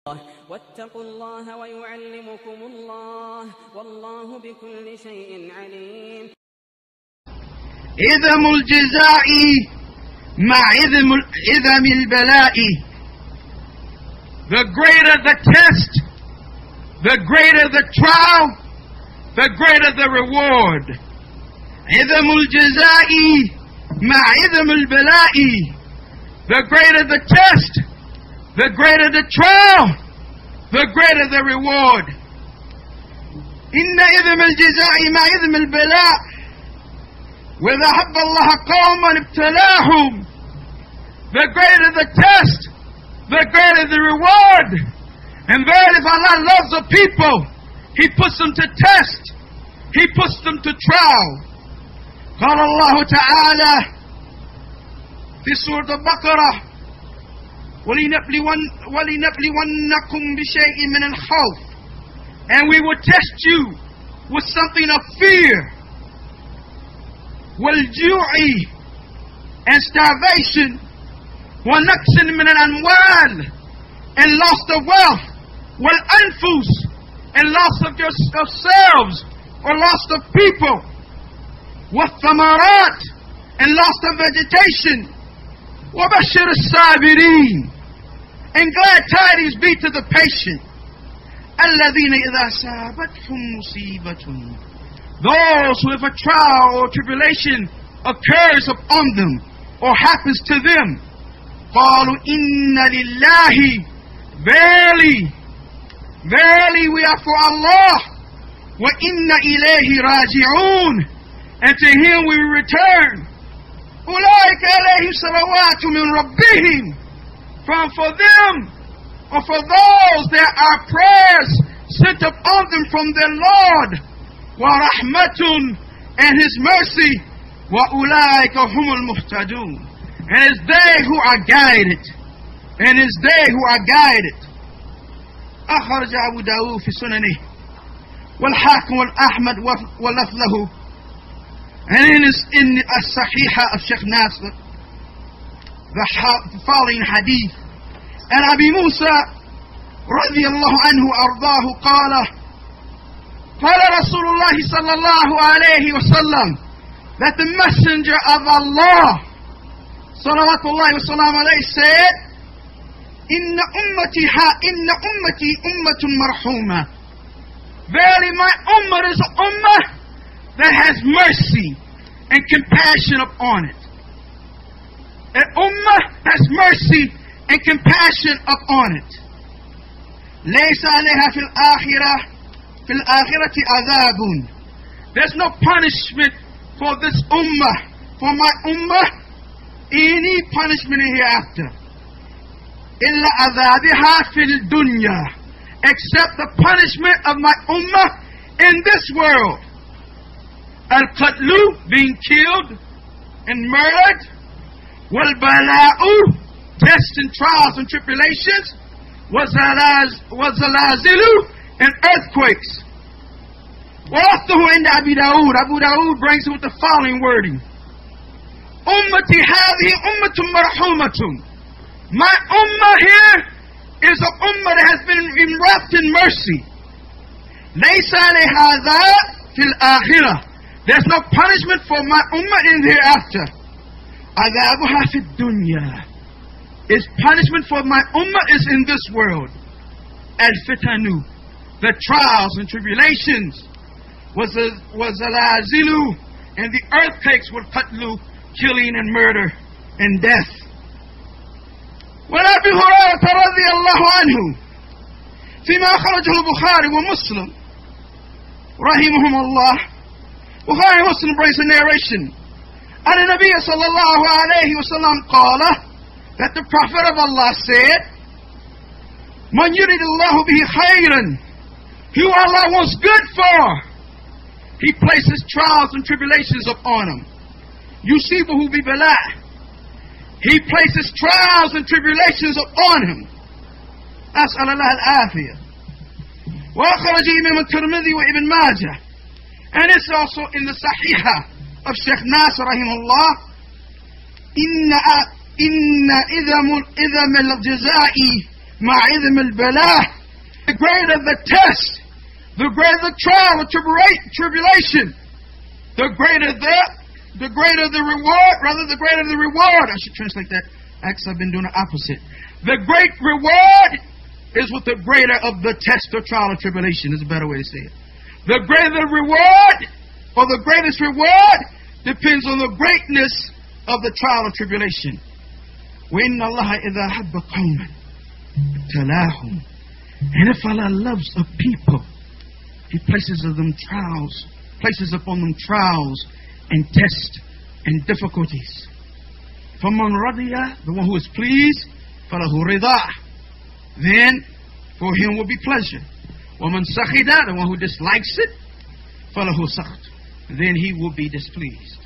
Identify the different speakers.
Speaker 1: واتقوا الله ويعلمكم الله والله بكل شيء عليم.
Speaker 2: إذم الجزاء مع إذم البلاء. The greater the test, the greater the trial, the greater the reward. إذم الجزاء مع إذم البلاء. The greater the test, the greater the trial, the greater the reward. إن إذم الجزاء مع إذم البلاء. وإذا أحب الله قوما ابتلاهم. The greater the test, the greater the reward. And verily, if Allah loves a people, He puts them to test, He puts them to trial. قال الله تعالى في سورة البقرة ولنبلونكم بشيء من الخوف. And we will test you with something of fear, والجوع and starvation, ونقص من الأموال and loss of wealth, والأنفس and loss of yourselves or loss of people, والثمرات and loss of vegetation, وبشر الصابرين and glad tidings be to the patient. الذين إذا أصابتهم مصيبة. Those who, if a trial or tribulation occurs upon them or happens to them, قالوا إن لله. Verily, verily we are for Allah. وإن إليه راجعون. And to Him we return. أولئك عليهم صلوات من ربهم. For them, or for those, there are prayers sent upon them from their Lord. وَرَحْمَةٌ and His mercy. وَأُولَٰئِكَ هُمُ الْمُهْتَدُونَ. And it's they who are guided. And it's they who are guided. أخرج أبو داود في سننه والحاكم والأحمد ولفظه. And in الصحيحة of Sheikh Nasr, the following hadith. And Abi Musa رضي الله عنه أرضاه قال رسول الله صلى الله عليه وسلم, that the messenger of Allah صلوات الله وسلام عليه said, إن أمتي أمة مرحومة. Verily my ummah is an ummah that has mercy and compassion upon it. An ummah has mercy and compassion upon it. ليس عليها في الآخرة عذاب. There's no punishment for this ummah, for my ummah, any punishment in hereafter. إلا عذابها في الدنيا, except the punishment of my ummah in this world. Al-qatlu, being killed and murdered. Wal-bala'u, tests and trials and tribulations. Was-zalazilu, and earthquakes. وَلَفْظُهُ عند أبي داود. Abu Dawood brings it with the following wording. أمتي هذه أمة مرحومة. My ummah here is an ummah that has been enwrapped in mercy. ليس لهذا في الآخرة. There's no punishment for my ummah in the hereafter. عذابها في الدنيا. Its punishment for my ummah is in this world. Al-fitanu, the trials and tribulations. Was-zalazilu, and the earthquakes were qatlu, killing and murder and death. وعن أبي هريرة رضي الله عنه فيما أخرجه البخاري ومسلم رحمهم الله. Bukhari and Muslim brings a narration. And the Nabi sallallahu alayhi wa sallam qala, that the Prophet of Allah said, Man yuridillahu bihi khayran, who Allah wants good for, He places trials and tribulations upon him. Yusibuhu bi bala, He places trials and tribulations upon him. As'al Allah al-afiyah. Wa akhraj Imam al-Tirmidhi wa Ibn Majah. And it's also in the Sahihah of Sheikh Nasr rahimahullah. إن إذم الجزاء مع عظم البلاء. The greater the test, the greater the trial or tribulation, the greater the reward, the greater the reward. I should translate that. Actually, I've been doing the opposite. The great reward is with the greater of the test or trial or tribulation, is a better way to say it. The greater the reward, or the greatest reward, depends on the greatness of the trial or tribulation. وَإِنَّ اللَّهَ إِذَا حَبَّ قَوْمًا ابْتَلَاهُمْ. And if Allah loves a people, He places upon them trials and tests and difficulties. فَمَنْ رَضِيَ, the one who is pleased, فَلَهُ رِضَاء, then for him will be pleasure. وَمَنْ سَخِدَ, the one who dislikes it, فَلَهُ سَخْطٌ, then he will be displeased.